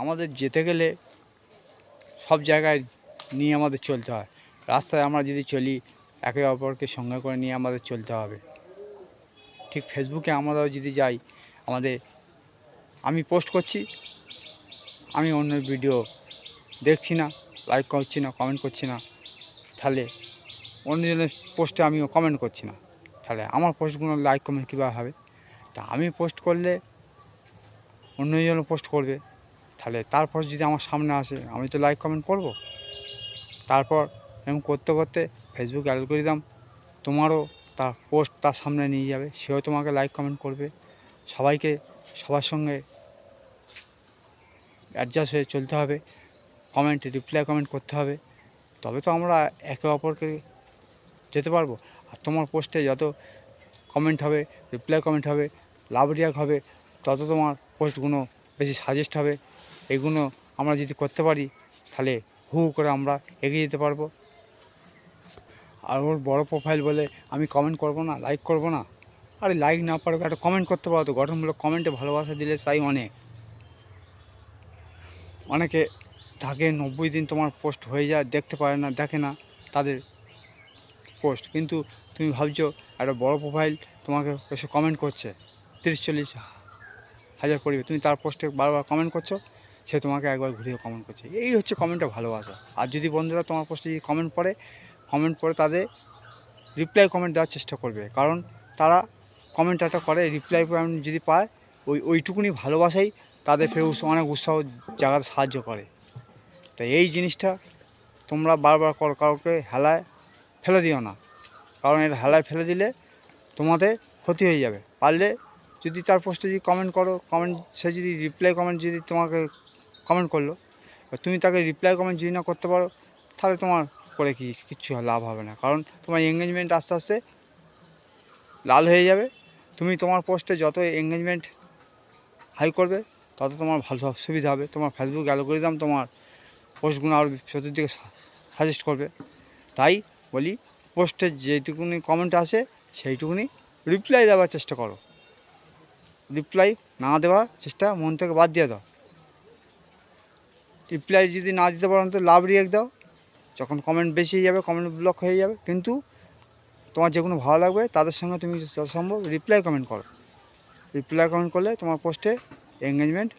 আমাদের যেতে গেলে সব জায়গায় নিয়ে আমাদের চলতে হয়। রাস্তায় আমরা যদি চলি একে অপরকে সঙ্গে করে নিয়ে আমাদের চলতে হবে। ঠিক ফেসবুকে আমরাও যদি যাই আমি পোস্ট করছি, আমি অন্যের ভিডিও দেখছি না, লাইক করছি না, কমেন্ট করছি না, তাহলে অন্যজনের পোস্টে আমিও কমেন্ট করছি না, তাহলে আমার পোস্টগুলো লাইক কমেন্ট কীভাবে হবে? তা আমি পোস্ট করলে অন্যজনও পোস্ট করবে, তাহলে তার পোস্ট যদি আমার সামনে আসে আমি তো লাইক কমেন্ট করব। তারপর এরকম করতে করতে ফেসবুক অ্যালগরিদম তোমারও তার পোস্ট তার সামনে নিয়ে যাবে, সেও তোমাকে লাইক কমেন্ট করবে। সবার সঙ্গে অ্যাডজাস্ট হয়ে চলতে হবে, রিপ্লাই কমেন্ট করতে হবে, তবে তো আমরা একে অপরকে যেতে পারবো। আর তোমার পোস্টে যত কমেন্ট হবে, রিপ্লাই কমেন্ট হবে, লাভ রিয়াক্ট হবে, তত তোমার পোস্টগুলো বেশি সাজেস্ট হবে। এগুলো আমরা যদি করতে পারি তাহলে হু করে আমরা এগিয়ে যেতে পারবো। আর ওর বড় প্রোফাইল বলে আমি কমেন্ট করব না, লাইক করব না। আরে লাইক না পারো একটা কমেন্ট করতে পারো তো, গঠনমূলক কমেন্টে ভালোবাসা দিলে তাই অনেকে থাকে 90 দিন তোমার পোস্ট হয়ে যায়, দেখতে পারে না, দেখে না তাদের পোস্ট, কিন্তু তুমি ভাবছো একটা বড় প্রোফাইল তোমাকে এসে কমেন্ট করছে, 30-40 হাজার পড়বে, তুমি তার পোস্টে বারবার কমেন্ট করছো, সে তোমাকে একবার ঘুরিয়ে কমেন্ট করছে। এই হচ্ছে কমেন্টটা ভালোবাসা। আর যদি বন্ধুরা তোমার পোস্টে যদি কমেন্ট পড়ে তাদের রিপ্লাই কমেন্ট দেওয়ার চেষ্টা করবে, কারণ তারা কমেন্ট একটা করে, রিপ্লাই কমেন্ট যদি পায় ওইটুকুনি ভালোবাসাই তাদের ফের অনেক উৎসাহ জাগাতে সাহায্য করে। তাই এই জিনিসটা তোমরা বারবার কাউকে হেলায় ফেলে দিও না, কারণ এটা হেলায় ফেলে দিলে তোমাদের ক্ষতি হয়ে যাবে। পারলে যদি তার পোস্টে যদি কমেন্ট করো, সে যদি রিপ্লাই কমেন্ট যদি তোমাকে কমেন্ট করলো, তুমি তাকে রিপ্লাই কমেন্ট যদি না করতে পারো, তাহলে তোমার করে কিচ্ছু লাভ হবে না, কারণ তোমার এঙ্গেজমেন্ট আস্তে আস্তে লাল হয়ে যাবে। তুমি তোমার পোস্টে যত এঙ্গেজমেন্ট হাই করবে তত তোমার ভালো সুবিধা হবে। তোমার ফেসবুক অ্যালগরিদম তোমার পোস্টগুলো আরও চতুর্দিকে সাজেস্ট করবে। তাই বলি, পোস্টে যেটুকুনি কমেন্ট আসে সেইটুকুনি রিপ্লাই দেওয়ার চেষ্টা করো। রিপ্লাই না দেওয়ার চেষ্টা মন থেকে বাদ দিয়ে দাও। রিপ্লাই যদি না দিতে পারো তো লাভ রিয়াক্ট দাও। যখন কমেন্ট বেশি হয়ে যাবে, কমেন্ট ব্লক হয়ে যাবে, কিন্তু তোমার যেগুলো ভালো লাগবে তাদের সঙ্গে তুমি যথাসম্ভব রিপ্লাই কমেন্ট করো। রিপ্লাই কমেন্ট করলে তোমার পোস্টে এঙ্গেজমেন্ট